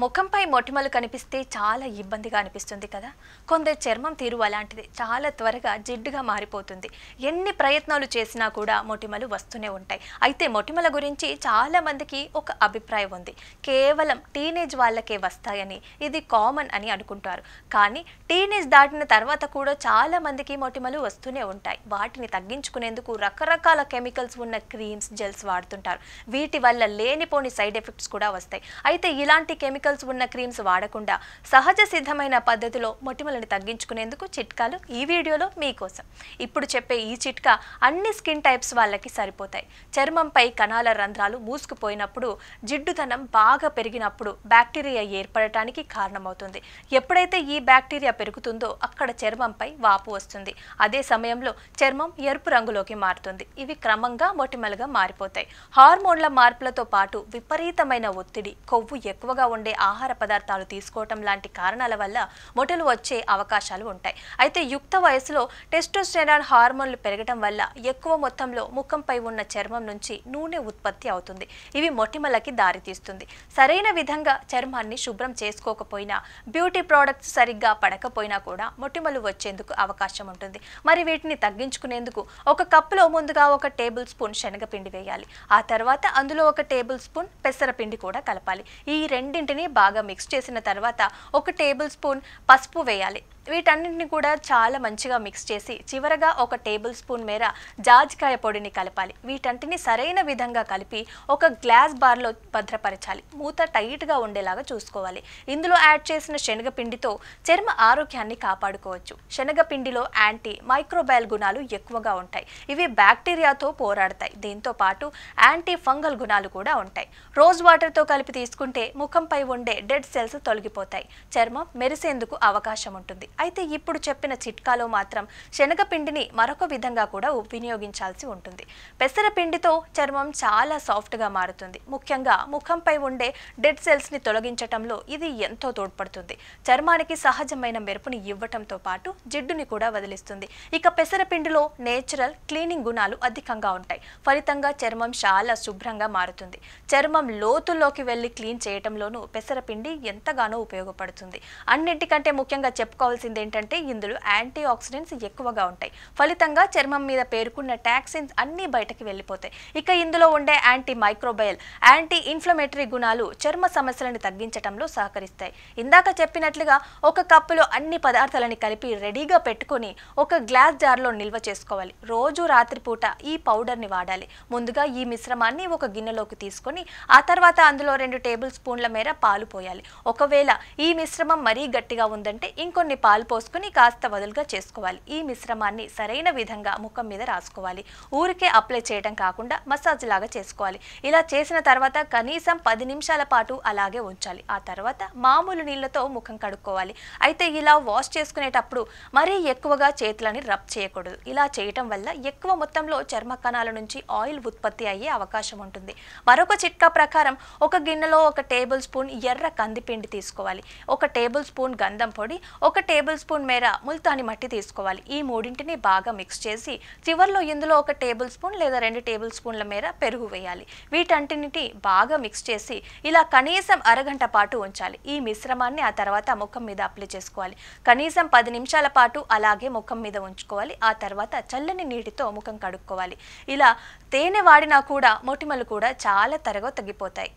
ముఖంపై మొటిమలు కనిపిస్తే చాలా ఇబ్బందిగా అనిపిస్తుంది కదా. కొందరి చర్మం తీరు అలాంటిది, చాలా త్వరగా జిడ్డుగా మారిపోతుంది. ఎన్ని ప్రయత్నాలు చేసినా కూడా మొటిమలు వస్తూనే ఉంటాయి. అయితే మొటిమల గురించి చాలా మందికి ఒక అభిప్రాయం ఉంది. కేవలం టీనేజ్ వాళ్ళకే వస్తాయని, ఇది కామన్ అని అనుకుంటారు. కానీ టీనేజ్ దాటిన తర్వాత కూడా చాలా మందికి మొటిమలు వస్తూనే ఉంటాయి. వాటిని తగ్గించుకునేందుకు రకరకాల కెమికల్స్ ఉన్న క్రీమ్స్, జెల్స్ వాడుతుంటారు. వీటి వల్ల లేనిపోని సైడ్ ఎఫెక్ట్స్ కూడా వస్తాయి. అయితే ఇలాంటి కెమికల్స్ ఉన్న క్రీమ్స్ వాడకుండా సహజ సిద్ధమైన పద్ధతిలో మొటిమలను తగ్గించుకునేందుకు చిట్కాలు ఈ వీడియోలో మీకోసం. ఇప్పుడు చెప్పే ఈ చిట్కా అన్ని స్కిన్ టైప్స్ వాళ్ళకి సరిపోతాయి. చర్మంపై కణాల రంధ్రాలు మూసుకుపోయినప్పుడు, జిడ్డుదనం బాగా పెరిగినప్పుడు బ్యాక్టీరియా ఏర్పడటానికి కారణమవుతుంది. ఎప్పుడైతే ఈ బ్యాక్టీరియా పెరుగుతుందో అక్కడ చర్మంపై వాపు వస్తుంది. అదే సమయంలో చర్మం ఎరుపు రంగులోకి మారుతుంది. ఇవి క్రమంగా మొటిమలుగా మారిపోతాయి. హార్మోన్ల మార్పులతో పాటు విపరీతమైన ఒత్తిడి, కొవ్వు ఎక్కువగా ఉండే ఆహార పదార్థాలు తీసుకోవటం లాంటి కారణాల వల్ల మొటిమలు వచ్చే అవకాశాలు ఉంటాయి. అయితే యుక్త వయసులో టెస్టోస్టెరాన్ హార్మోన్లు పెరగడం వల్ల ఎక్కువ మొత్తంలో ముఖంపై ఉన్న చర్మం నుంచి నూనె ఉత్పత్తి అవుతుంది. ఇవి మొటిమలకి దారితీస్తుంది. సరైన విధంగా చర్మాన్ని శుభ్రం చేసుకోకపోయినా, బ్యూటీ ప్రోడక్ట్స్ సరిగ్గా పడకపోయినా కూడా మొటిమలు వచ్చేందుకు అవకాశం ఉంటుంది. మరి వీటిని తగ్గించుకునేందుకు ఒక కప్పులో ముందుగా 1 టేబుల్ స్పూన్ శనగపిండి వేయాలి. ఆ తర్వాత అందులో 1 టేబుల్ స్పూన్ పెసరపిండి కూడా కలపాలి. ఈ రెండింటిని బాగా మిక్స్ చేసిన తర్వాత 1 టేబుల్ స్పూన్ పసుపు వేయాలి. వీటన్నింటిని కూడా చాలా మంచిగా మిక్స్ చేసి చివరగా 1 టేబుల్ స్పూన్ మేర జాజికాయ పొడిని కలపాలి. వీటంటిని సరైన విధంగా కలిపి ఒక గ్లాస్ బార్లో భద్రపరచాలి. మూత టైట్గా ఉండేలాగా చూసుకోవాలి. ఇందులో యాడ్ చేసిన శనగపిండితో చర్మ ఆరోగ్యాన్ని కాపాడుకోవచ్చు. శనగపిండిలో యాంటీ మైక్రోబయల్ గుణాలు ఎక్కువగా ఉంటాయి. ఇవి బ్యాక్టీరియాతో పోరాడతాయి. దీంతో పాటు యాంటీ ఫంగల్ గుణాలు కూడా ఉంటాయి. రోజ్ వాటర్తో కలిపి తీసుకుంటే ముఖంపై ఉండే డెడ్ సెల్స్ తొలగిపోతాయి. చర్మం మెరిసేందుకు అవకాశం ఉంటుంది. అయితే ఇప్పుడు చెప్పిన చిట్కాలో మాత్రం శనగపిండిని మరొక విధంగా కూడా వినియోగించాల్సి ఉంటుంది. పెసరపిండితో చర్మం చాలా సాఫ్ట్గా మారుతుంది. ముఖ్యంగా ముఖంపై ఉండే డెడ్ సెల్స్ని తొలగించటంలో ఇది ఎంతో తోడ్పడుతుంది. చర్మానికి సహజమైన మెరుపుని ఇవ్వటంతో పాటు జిడ్డుని కూడా వదిలిస్తుంది. ఇక పెసరపిండిలో నేచురల్ క్లీనింగ్ గుణాలు అధికంగా ఉంటాయి. ఫలితంగా చర్మం చాలా శుభ్రంగా మారుతుంది. చర్మం లోతుల్లోకి వెళ్ళి క్లీన్ చేయటంలోనూ పెసరపిండి ఎంతగానో ఉపయోగపడుతుంది. అన్నింటికంటే ముఖ్యంగా చెప్పుకోవాల్సింది ఏంటంటే ఇందులో యాంటీ ఆక్సిడెంట్స్ ఎక్కువగా ఉంటాయి. ఫలితంగా చర్మం మీద పేరుకున్న టాక్సిన్స్ అన్ని బయటకు వెళ్ళిపోతాయి. ఇక ఇందులో ఉండే యాంటీ మైక్రోబయల్, యాంటీ ఇన్ఫ్లమేటరీ గుణాలు చర్మ సమస్యలను తగ్గించడంలో సహకరిస్తాయి. ఇందాక చెప్పినట్లుగా 1 కప్పులో అన్ని పదార్థాలని కలిపి రెడీగా పెట్టుకొని 1 గ్లాస్ జార్లో నిల్వ చేసుకోవాలి. రోజు రాత్రిపూట ఈ పౌడర్ని వాడాలి. ముందుగా ఈ మిశ్రమాన్ని 1 గిన్నెలోకి తీసుకొని ఆ తర్వాత అందులో 2 టేబుల్ స్పూన్ల మేర పాలు పోయాలి. ఒకవేళ ఈ మిశ్రమం మరీ గట్టిగా ఉందంటే ఇంకొన్ని పాలు పోసుకొని కాస్త వదులుగా చేసుకోవాలి. ఈ మిశ్రమాన్ని సరైన విధంగా ముఖం మీద రాసుకోవాలి. ఊరికే అప్లై చేయడం కాకుండా మసాజ్ లాగా చేసుకోవాలి. ఇలా చేసిన తర్వాత కనీసం 10 నిమిషాల పాటు అలాగే ఉంచాలి. ఆ తర్వాత మామూలు నీళ్లతో ముఖం కడుక్కోవాలి. అయితే ఇలా వాష్ చేసుకునేటప్పుడు మరీ ఎక్కువగా చేతులని రబ్ చేయకూడదు. ఇలా చేయటం వల్ల ఎక్కువ మొత్తంలో చర్మ కణాల నుంచి ఆయిల్ ఉత్పత్తి అయ్యే అవకాశం ఉంటుంది. మరొక చిట్కా ప్రకారం 1 గిన్నెలో 1 టేబుల్ స్పూన్ ఎర్ర కందిపిండి తీసుకోవాలి. 1 టేబుల్ స్పూన్ గంధం పొడి, 1 టేబుల్ స్పూన్ మేర ముల్తాని మట్టి తీసుకోవాలి. ఈ మూడింటిని బాగా మిక్స్ చేసి చివర్లో ఇందులో 1 టేబుల్ స్పూన్ లేదా 2 టేబుల్ స్పూన్ల మేర పెరుగు వేయాలి. వీటంటిని బాగా మిక్స్ చేసి ఇలా కనీసం అరగంట పాటు ఉంచాలి. ఈ మిశ్రమాన్ని ఆ తర్వాత ముఖం మీద అప్లై చేసుకోవాలి. కనీసం 10 నిమిషాల పాటు అలాగే ముఖం మీద ఉంచుకోవాలి. ఆ తర్వాత చల్లని నీటితో ముఖం కడుక్కోవాలి. ఇలా తేనె వాడినా కూడా మొటిమలు కూడా చాలా త్వరగా తగ్గిపోతాయి.